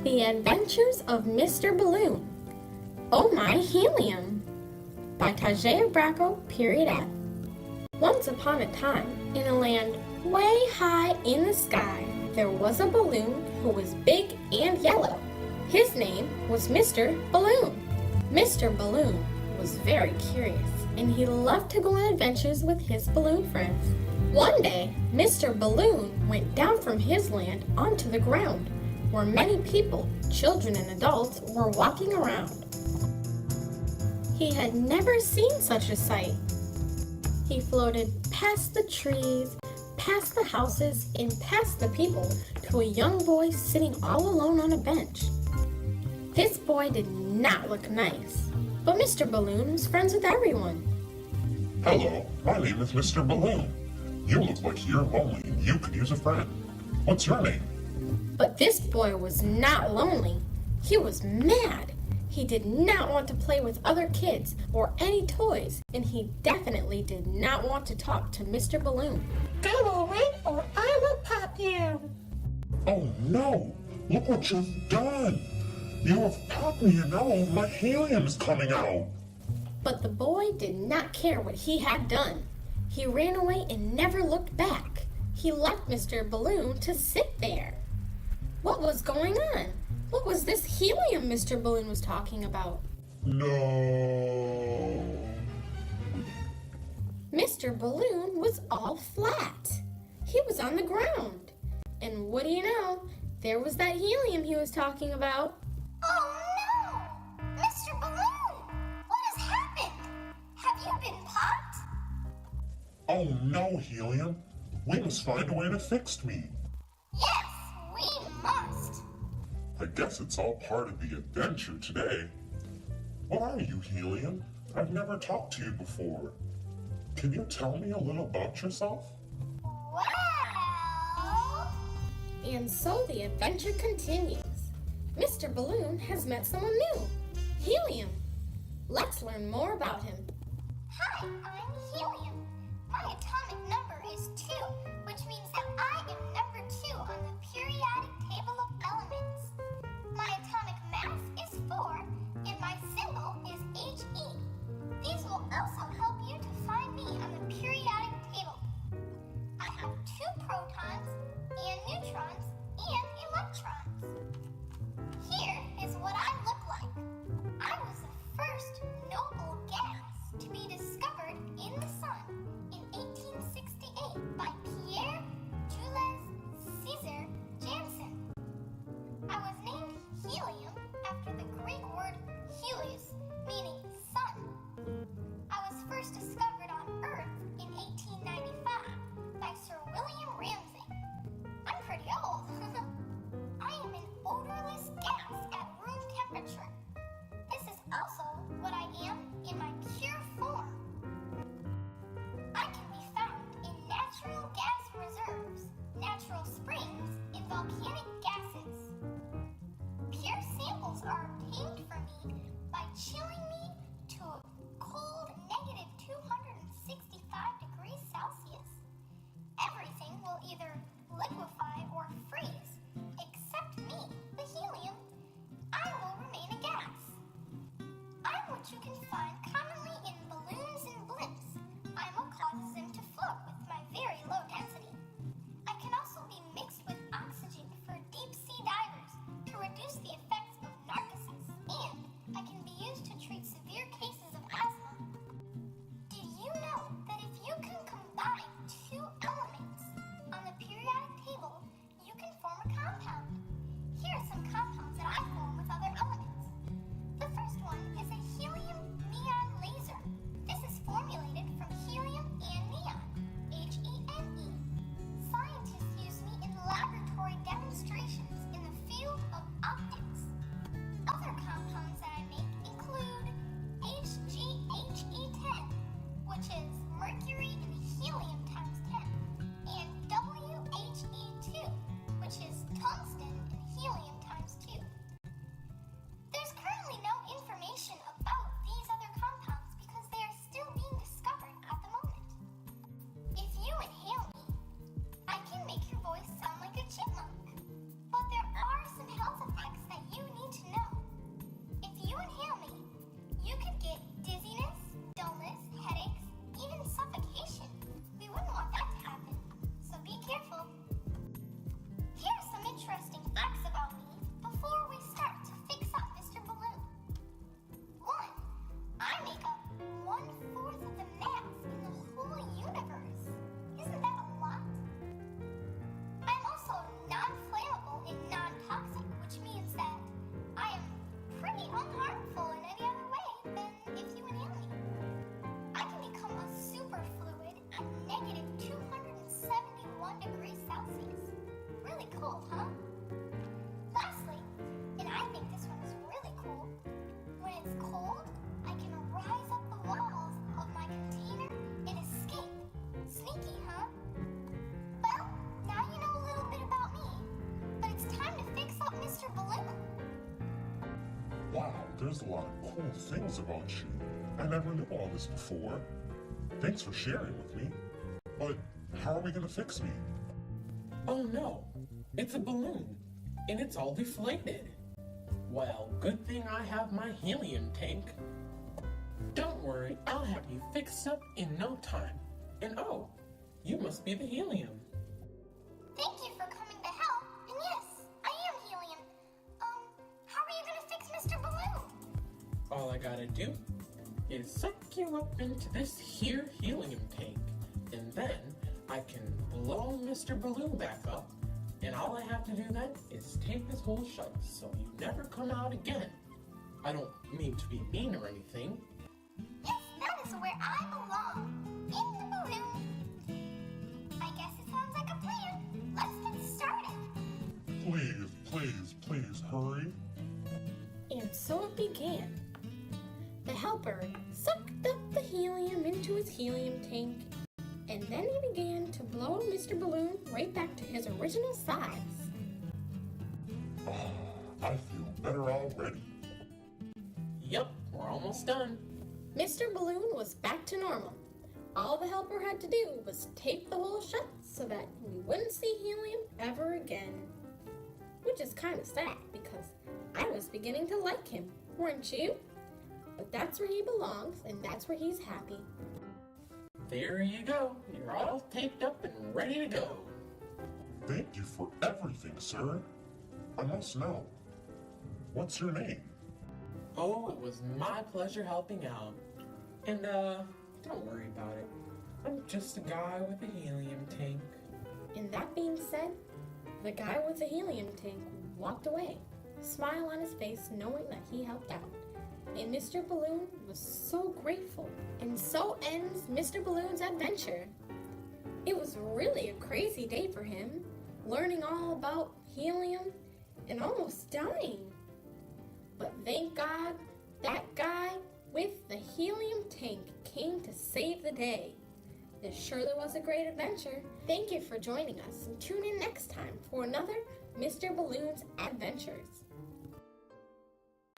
The Adventures of Mr. Balloon. Oh My Helium by Tajea Bracco, period at. Once upon a time, in a land way high in the sky, there was a balloon who was big and yellow. His name was Mr. Balloon. Mr. Balloon was very curious, and he loved to go on adventures with his balloon friends. One day, Mr. Balloon went down from his land onto the ground, where many people, children and adults, were walking around. He had never seen such a sight. He floated past the trees, past the houses, and past the people to a young boy sitting all alone on a bench. This boy did not look nice, but Mr. Balloon was friends with everyone. Hello, my name is Mr. Balloon. You look like you're lonely and you could use a friend. What's your name? But this boy was not lonely. He was mad. He did not want to play with other kids or any toys, and he definitely did not want to talk to Mr. Balloon. Go away or I will pop you. Oh no! Look what you've done! You have popped me and now all my helium is coming out! But the boy did not care what he had done. He ran away and never looked back. He left Mr. Balloon to sit there. What was going on? What was this helium Mr. Balloon was talking about? No. Mr. Balloon was all flat. He was on the ground. And what do you know? There was that helium he was talking about. Oh no! Mr. Balloon! What has happened? Have you been popped? Oh no, Helium. We must find a way to fix me. Yes, we must. I guess it's all part of the adventure today. What are you, Helium? I've never talked to you before. Can you tell me a little about yourself? Well... And so the adventure continues. Mr. Balloon has met someone new, Helium. Let's learn more about him. Hi, I'm Helium. My atomic number is 2, which means that I am number 2 on the periodic table of elements. My atomic mass is 4, and my symbol is He. These will also help you to find me on the periodic table. I have 2 protons, and neutrons, and electrons. Here is what I look like. I was the first noble gas to be discovered in the sun in 1868 by Pierre Jules Caesar Janssen. I was named Helium after the Greek word helios, meaning sun. I was first discovered on Earth in 1895 by Sir William Ramsay. I'm pretty old. I am an odorless gas at room temperature. This is also what I am in my pure form. I can be found in natural gas reserves, natural springs, and volcanic gases. Pure There's a lot of cool things about you. I never knew all this before. Thanks for sharing with me. But how are we gonna fix me? Oh no, it's a balloon, and it's all deflated. Well, good thing I have my helium tank. Don't worry, I'll have you fixed up in no time. And oh, you must be the helium. Thank you for coming to help. And yes, I am Helium. How are you gonna fix Mr. Balloon? All I gotta do is suck you up into this here helium tank, and then I can blow Mr. Balloon back up, and all I have to do then is tape this hole shut so you never come out again. I don't mean to be mean or anything. Yes, that is where I belong. In the balloon. I guess it sounds like a plan. Let's get started. Please, hurry. And so it began. The helper sucked up the helium into his helium tank, and then he began to blow Mr. Balloon right back to his original size. I feel better already. Yep, we're almost done. Mr. Balloon was back to normal. All the helper had to do was tape the hole shut so that we wouldn't see helium ever again. Which is kind of sad because I was beginning to like him, weren't you? But that's where he belongs and that's where he's happy. There you go. You're all taped up and ready to go. Thank you for everything, sir. I must know. What's your name? Oh, it was my pleasure helping out. And, don't worry about it. I'm just a guy with a helium tank. And that being said, the guy with the helium tank walked away, a smile on his face knowing that he helped out. And Mr. Balloon was so grateful. And so ends Mr. Balloon's adventure. It was really a crazy day for him, learning all about helium and almost dying. But thank God, that guy with the helium tank came to save the day. This surely was a great adventure. Thank you for joining us and tune in next time for another Mr. Balloon's Adventures.